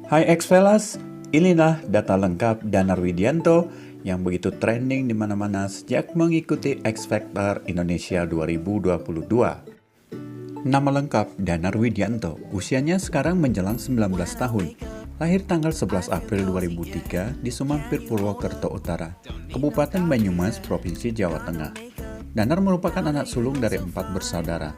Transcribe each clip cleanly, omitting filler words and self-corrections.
Hai Exfellas, inilah data lengkap Danar Widianto yang begitu trending di mana-mana sejak mengikuti X Factor Indonesia 2022. Nama lengkap Danar Widianto, usianya sekarang menjelang 19 tahun. Lahir tanggal 11 April 2003 di Sumampir, Purwokerto Utara, Kabupaten Banyumas, Provinsi Jawa Tengah. Danar merupakan anak sulung dari 4 bersaudara.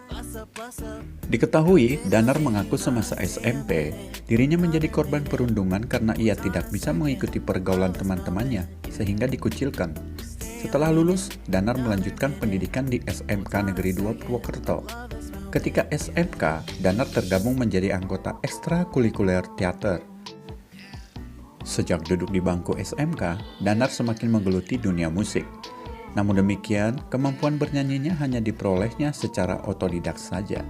Diketahui, Danar mengaku semasa SMP, dirinya menjadi korban perundungan karena ia tidak bisa mengikuti pergaulan teman-temannya, sehingga dikucilkan. Setelah lulus, Danar melanjutkan pendidikan di SMK Negeri 2 Purwokerto. Ketika SMK, Danar tergabung menjadi anggota ekstrakurikuler teater. Sejak duduk di bangku SMK, Danar semakin menggeluti dunia musik. Namun demikian, kemampuan bernyanyinya hanya diperolehnya secara otodidak saja.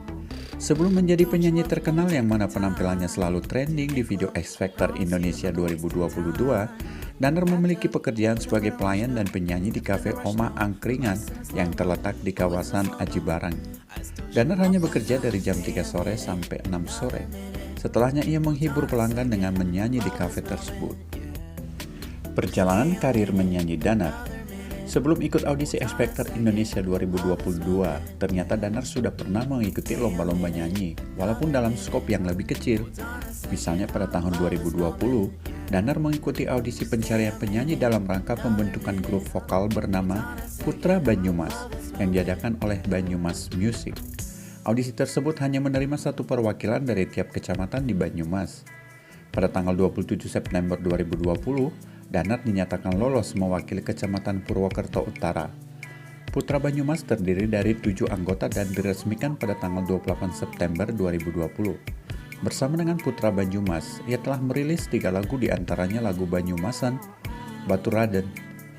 Sebelum menjadi penyanyi terkenal yang mana penampilannya selalu trending di video X Factor Indonesia 2022, Danar memiliki pekerjaan sebagai pelayan dan penyanyi di kafe Oma Angkringan yang terletak di kawasan Aji Barang. Danar hanya bekerja dari jam 3 sore sampai 6 sore. Setelahnya ia menghibur pelanggan dengan menyanyi di kafe tersebut. Perjalanan karir menyanyi Danar. Sebelum ikut audisi X Factor Indonesia 2022, ternyata Danar sudah pernah mengikuti lomba-lomba nyanyi, walaupun dalam skop yang lebih kecil. Misalnya pada tahun 2020, Danar mengikuti audisi pencarian penyanyi dalam rangka pembentukan grup vokal bernama Putra Banyumas, yang diadakan oleh Banyumas Music. Audisi tersebut hanya menerima satu perwakilan dari tiap kecamatan di Banyumas. Pada tanggal 27 September 2020, Danar dinyatakan lolos mewakili Kecamatan Purwokerto Utara. Putra Banyumas terdiri dari 7 anggota dan diresmikan pada tanggal 28 September 2020. Bersama dengan Putra Banyumas, ia telah merilis 3 lagu diantaranya lagu Banyumasan, Batu Raden,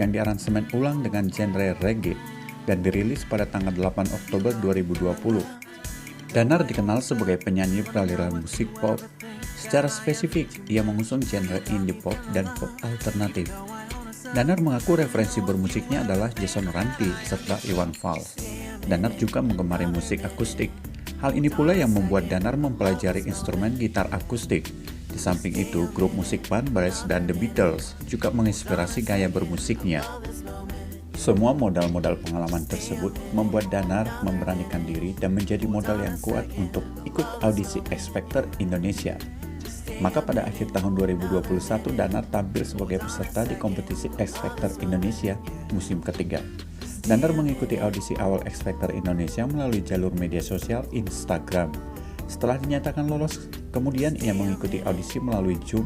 yang diaransemen ulang dengan genre reggae, dan dirilis pada tanggal 8 Oktober 2020. Danar dikenal sebagai penyanyi beraliran musik pop. Secara spesifik, ia mengusung genre indie pop dan pop alternatif. Danar mengaku referensi bermusiknya adalah Jason Ranti serta Iwan Fals. Danar juga menggemari musik akustik. Hal ini pula yang membuat Danar mempelajari instrumen gitar akustik. Di samping itu, grup musik Van Bares dan The Beatles juga menginspirasi gaya bermusiknya. Semua modal-modal pengalaman tersebut membuat Danar memberanikan diri dan menjadi modal yang kuat untuk ikut audisi X Factor Indonesia. Maka pada akhir tahun 2021, Danar tampil sebagai peserta di kompetisi X Factor Indonesia musim ketiga. Danar mengikuti audisi awal X Factor Indonesia melalui jalur media sosial Instagram. Setelah dinyatakan lolos, kemudian ia mengikuti audisi melalui Zoom,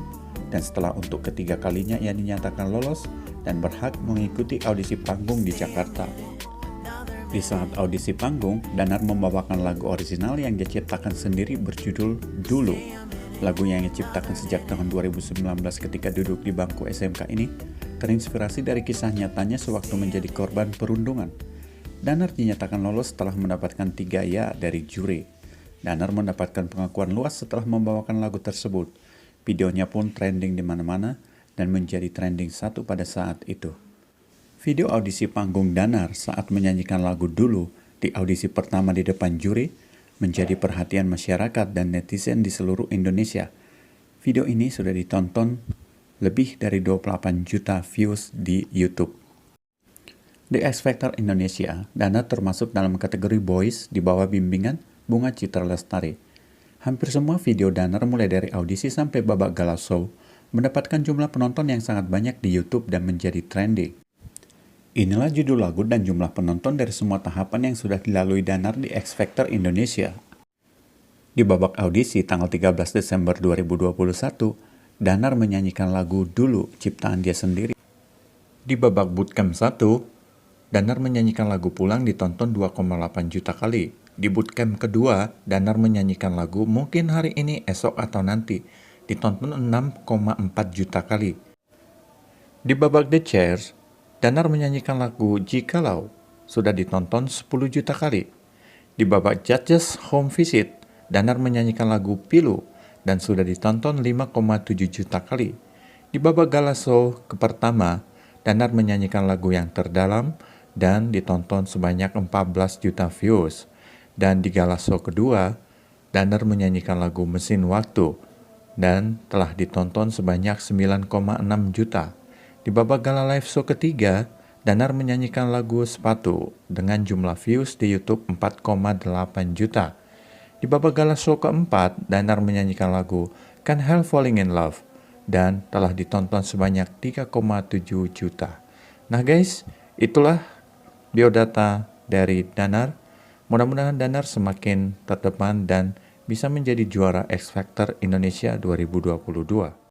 dan setelah untuk ketiga kalinya ia dinyatakan lolos dan berhak mengikuti audisi panggung di Jakarta. Di saat audisi panggung, Danar membawakan lagu orisinal yang dia ciptakan sendiri berjudul Dulu. Lagu yang ia ciptakan sejak tahun 2019 ketika duduk di bangku SMK ini terinspirasi dari kisah nyatanya sewaktu menjadi korban perundungan. Danar dinyatakan lolos setelah mendapatkan 3 ya dari juri. Danar mendapatkan pengakuan luas setelah membawakan lagu tersebut. Videonya pun trending di mana-mana dan menjadi trending 1 pada saat itu. Video audisi panggung Danar saat menyanyikan lagu Dulu di audisi pertama di depan juri menjadi perhatian masyarakat dan netizen di seluruh Indonesia. Video ini sudah ditonton lebih dari 28 juta views di YouTube. Di X Factor Indonesia, Danar termasuk dalam kategori boys di bawah bimbingan Bunga Citra Lestari. Hampir semua video Danar mulai dari audisi sampai babak gala show mendapatkan jumlah penonton yang sangat banyak di YouTube dan menjadi trending. Inilah judul lagu dan jumlah penonton dari semua tahapan yang sudah dilalui Danar di X Factor Indonesia. Di babak audisi tanggal 13 Desember 2021, Danar menyanyikan lagu Dulu ciptaan dia sendiri. Di babak bootcamp 1, Danar menyanyikan lagu Pulang ditonton 2,8 juta kali. Di bootcamp kedua, Danar menyanyikan lagu Mungkin Hari Ini, Esok Atau Nanti ditonton 6,4 juta kali. Di babak The Chairs, Danar menyanyikan lagu Jikalau sudah ditonton 10 juta kali. Di babak Judges Home Visit, Danar menyanyikan lagu Pilu dan sudah ditonton 5,7 juta kali. Di babak gala show pertama, Danar menyanyikan lagu Yang Terdalam dan ditonton sebanyak 14 juta views. Dan di gala show kedua, Danar menyanyikan lagu Mesin Waktu dan telah ditonton sebanyak 9,6 juta. Di babak gala live show ketiga, Danar menyanyikan lagu Sepatu dengan jumlah views di YouTube 4,8 juta. Di babak gala show keempat, Danar menyanyikan lagu Can't Help Falling in Love dan telah ditonton sebanyak 3,7 juta. Nah guys, itulah biodata dari Danar. Mudah-mudahan Danar semakin terdepan dan bisa menjadi juara X Factor Indonesia 2022.